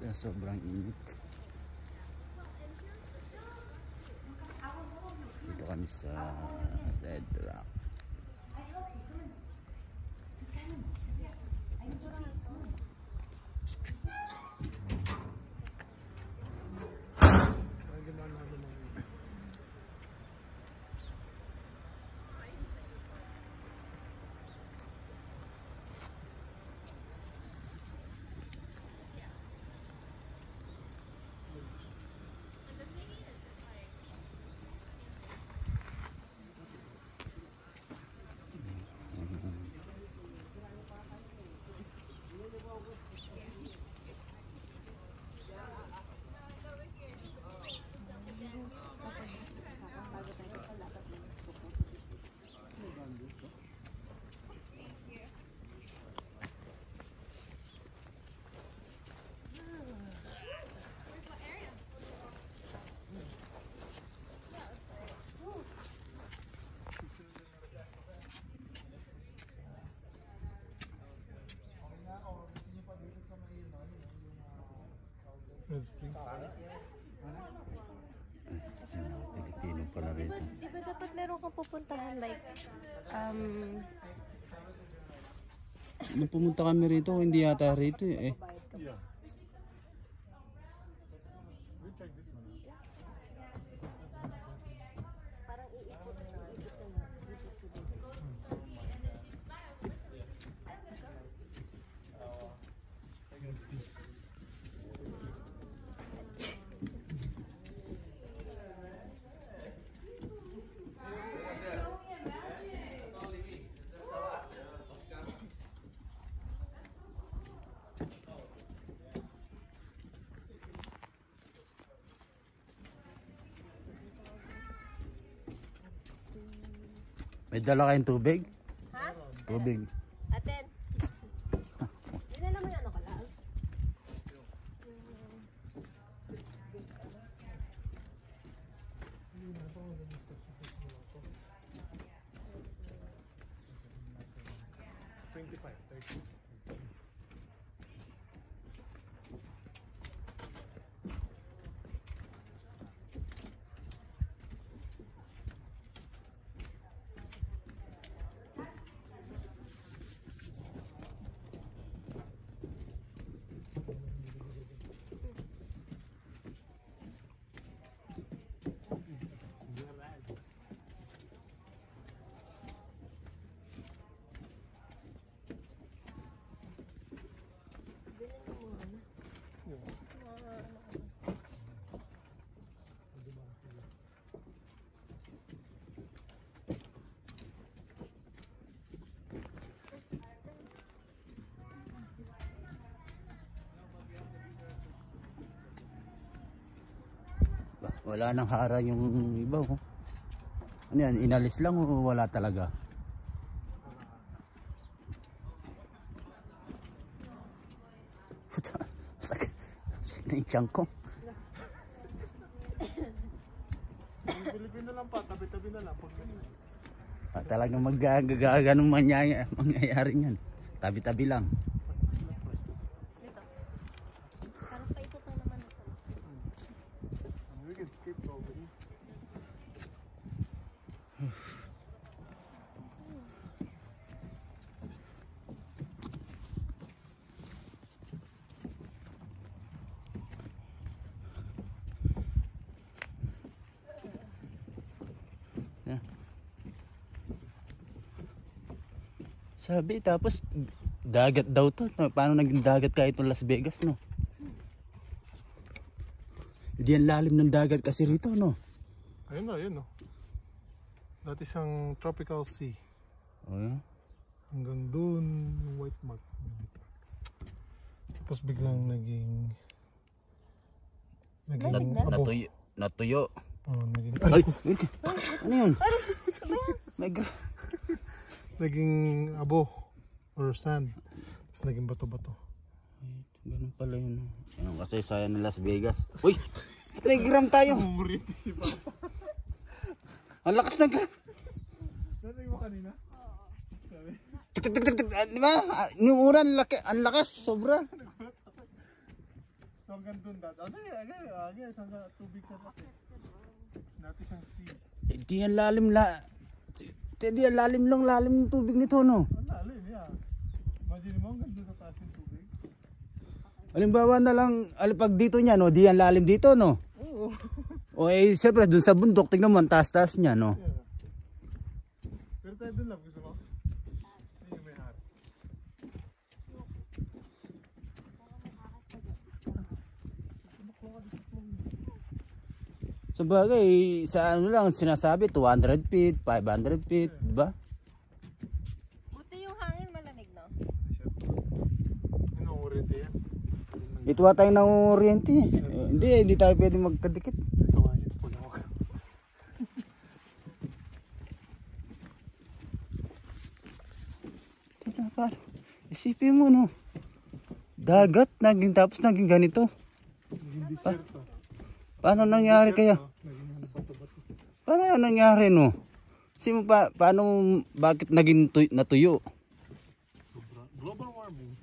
Kaya sobrang init. Dito kami sa Red Rock. Pilipino pala rito. Di ba dapat meron kang pupuntahan like Nung pumunta kami rito, hindi yata rito eh. parang iikot na lang. May dala kayong tubig? Ha? Tubig. Aten. Hindi na naman ano ka lang. Wala nang harang yung iba. Oh. Ano yan? Inalis lang o wala talaga? Sakit na yung tiyan ko. Pilipino lang pa, tabi-tabi na lang. Talagang ganong mangyayari niyan. Tabi-tabi lang. Parang paikot lang naman ito. We can skip over here. Yeah. Sabi tapos dagat daw to. Paano naging dagat kahit ng Las Vegas, no? Hindi ang lalim ng dagat kasi rito, no? Ayun na, ayun no. Dati siyang tropical sea. Oh, yeah. Hanggang dun, yung white mark. Tapos biglang naging abo. Natuyo. Oh, naging Ay! Ano yun? naging abo or sand. Tapos naging bato-bato. Ganun pala yun. Anong kasaysayan ng Las Vegas? Uy! May gram tayo! Ang lakas ng gram! Narinig mo kanina? Di ba? Yung uran, ang lakas, sobra. hanggang doon dad. Sige, hanggang tubig sa pati. Natin siyang sea. Di yan lalim di yan lalim ng tubig nito, no? Ang lalim, yeah. Imagine mo hanggang doon sa taas yung tubig. Halimbawa na lang, pag dito niya, no? Di yan lalim dito, no? Oo. O siyempre, dun sa bundok, tignan mo, ang taas-taas niya, no? Yeah. Pero tayo doon lang, gusto mo? Ayun, may harap. Sa bagay, sa ano lang, sinasabi, 200 feet, 500 feet, diba? Buti yung hangin malamig, no? Ano ang oriente yan? Ito tayo ng oriente. Hindi tayo pwede magkadikit. Kawayan, pulawak. Tingnan pa. Isipin mo, no? Dagat, tapos naging ganito. Hindi desierto. Paano nangyari kaya? Naging ano, bato-bato. Paano nangyari, no? Paano, bakit naging natuyo? Global warming.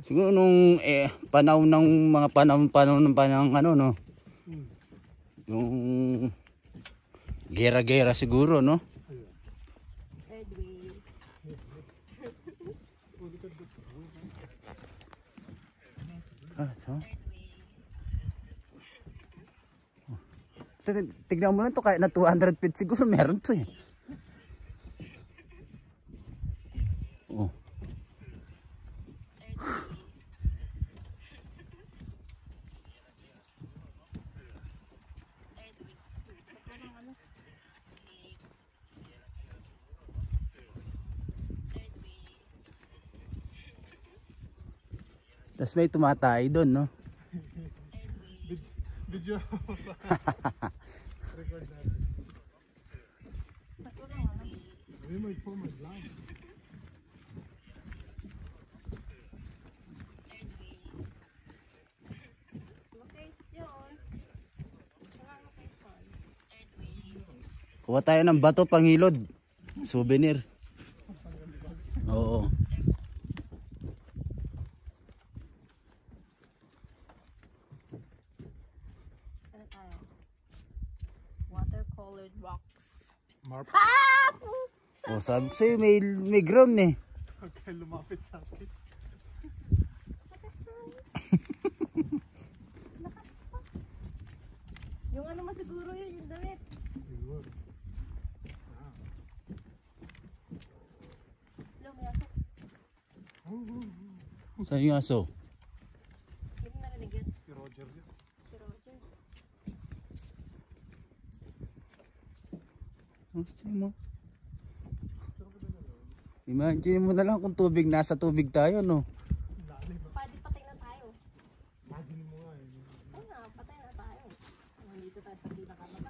Siguro nung panahon ng mga panahon ano, no? Yung gera-gera siguro, no? Third wave. So. Tignan mo lang to, kahit na 200 feet siguro meron to eh. Oh. Tapos may tumatay doon, no? Video. Record natin. Sabi mo, ito mag-vlog. Location. Walang location. Kuha tayo ng bato pangilod. Souvenir. Oo. Ano tayo? Watercolored rocks. Marp. Ah! Oh, sabi sa'yo, may ground eh. Okay, lumapit sa akin. Lakas pa. Yung ano mo siguro yun, yung damit. Siguro. Lumayasok. Saan yung aso? Hindi mo narinig yun. Si Roger yun. Si Roger. Saan mo? Imagine mo na lang kung nasa tubig tayo, no? Lalim ba? Pwede patay na tayo. Imagine mo nga eh. Ay na, patay na tayo. Nandito tayo sa pinakababa.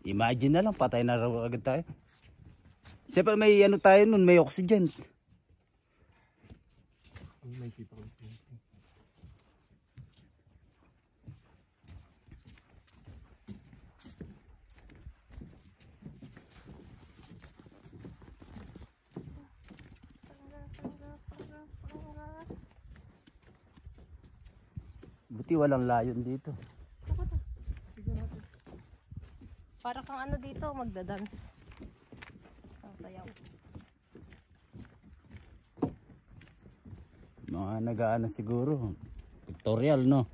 Imagine na lang, patay na raw agad tayo. Siyempre may ano tayo nun, may oxygen. Ano nakikita ko? Buti walang layon dito. Para kang ano dito, magdadance. Ang sayaw. Mga nag-aano siguro. Pictorial, no?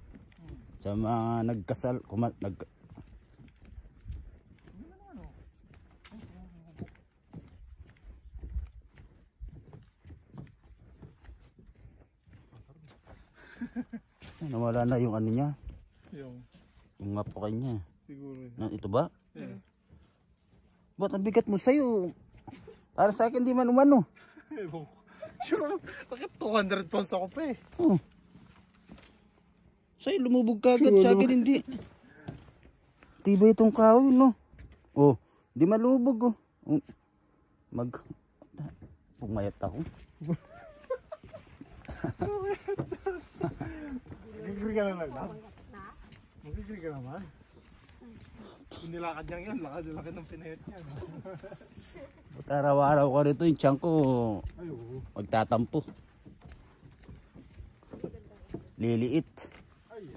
Sa mga nagkasal, nawala na yung ano niya, Yung, yung mapukan niya. siguro yun. Ito ba? Yeah. Ba't ang bigat mo sa'yo? Para sa akin di man umano. Ewan ko. Sure, bakit 200 pounds ako pa eh? Oh. Sa'yo lumubog ka agad, sa akin hindi. Tibay itong kahoy, no? Oh, di malubog, oh. Pumayat ako. Mag-agree ka na lang na? Na? Mag-agree ka naman. Kung nilakad niyang yan, lakad ng pinayat niya. Ba't araw-araw ko rito yung tiyan ko Ay, oo. magtatampo. Liliit. Ay, Ay,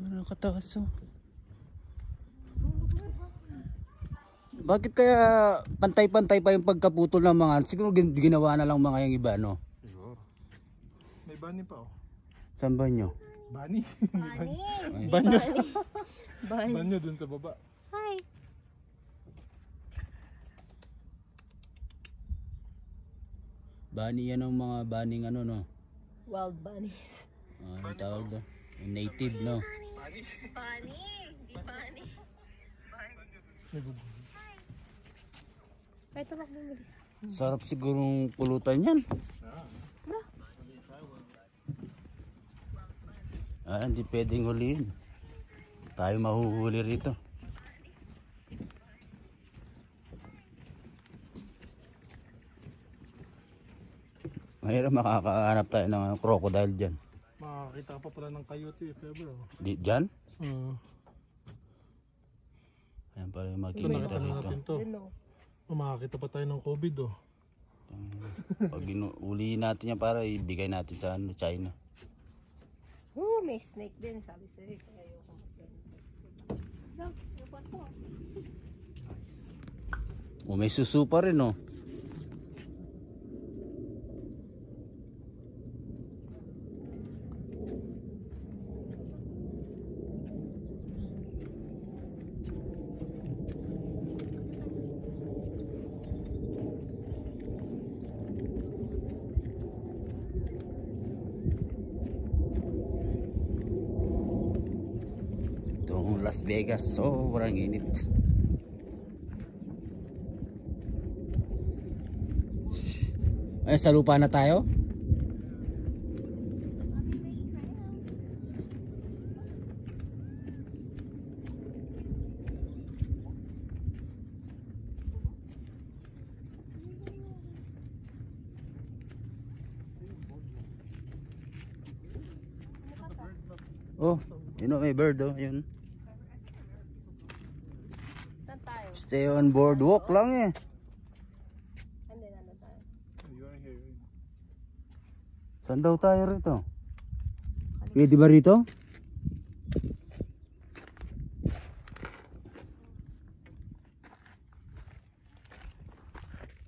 Nakataas oh. Bakit kaya pantay-pantay pa yung pagkaputol ng mga, siguro ginawa na lang mga yung iba, no? siguro. May bani pa oh. Saan ba nyo? Bani? Bani. Banyo sa... Bani. Banyo dun sa baba. Hi. Bani yan ang mga baning ano, no? Wild bunny. Ang tawag doon? Yung native, no? Bani. Hindi bani. May bubo. Ay, tumak bumili. Sarap sigurong pulutan yan. Hindi pwedeng huliin. Tayo mahuhuli rito. Mahirap makakahanap tayo ng crocodile dyan. Makakita ka pa pala ng coyote if ever oh. Dyan? Ayan pala yung Ito makikita nakita na rito. natin to. Makakita pa tayo ng COVID oh. Pag ulihin natin yan para ibigay natin sa China. May snake din, sabi sa'yo. Kaya ayoko mag-ganito. Yung kwarto. May susu pa rin, oh. Itong Las Vegas, sobrang init. Ay, sa lupa na tayo? Oh, yun oh, may bird oh, yun. Saan tayo? Stay on board, walk lang eh. Hindi, nandun tayo. You are here. Saan daw tayo rito? Pwede ba rito?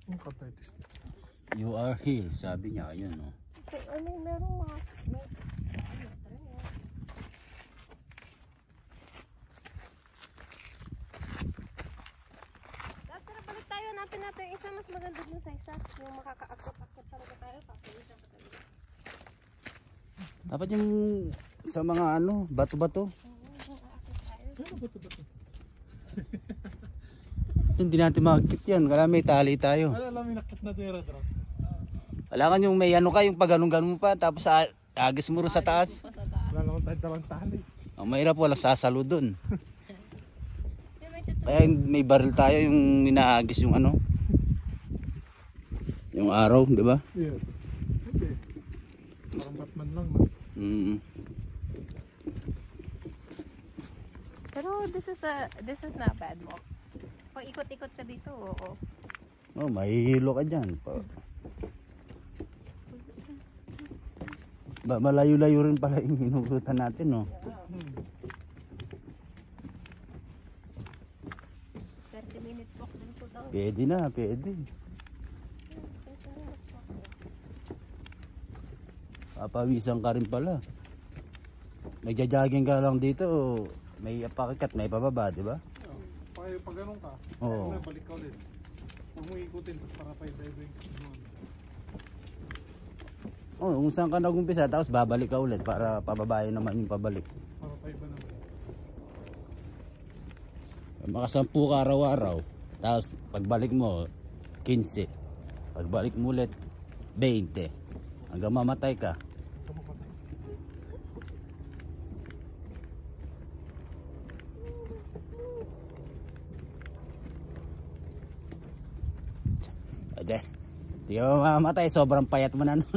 Ang kapaitis. You are here, sabi niya, ayun oh. Ano, merong mga... Tara, balik tayo. Hanapin natin yung isa mas maganda dun sa isa. Yung makaka-akot-akot talaga tayo. Papawisan ka talaga. Dapat yung sa mga ano, bato-bato. Makaka-akot tayo. Ano ba ito? Hindi natin makakit yan, kaya may tali tayo. Alam mo nakit na tira dra. Kailangan yung may ano ka, yung pag ganun-ganun mo pa, tapos agis mo rin sa taas. Wala naman tayo dalang tali. Ang mahirap, walang sasalo dun. Kaya may baril tayo, yung inaagis yung ano, yung araw, di ba? Yeah. Okay. Parang Batman lang man. Pero this is not bad walk. Pag ikot-ikot ka dito, oo. Oh, mahihilo ka dyan. Malayo-layo rin pala yung hinugutan natin, no? 30 minutes walk din po daw. Pwede na, pwede. Papawisan ka rin pala. Nagja-jogging ka lang dito, may pakikat, may pababa, di ba? Pag ganun ka, Oo. balik ka ulit. Huwag mo ikutin para pa i-diving. Oh, kung saan ka nagumpisa, tapos babalik ka ulit para pababayin naman yung pabalik. Para pa iba naman. Makasampu ka araw-araw, tapos pagbalik mo, 15. Pagbalik mo ulit, 20. Hanggang mamatay ka. Ade. Di ka mamamatay, sobrang payat mo na nun.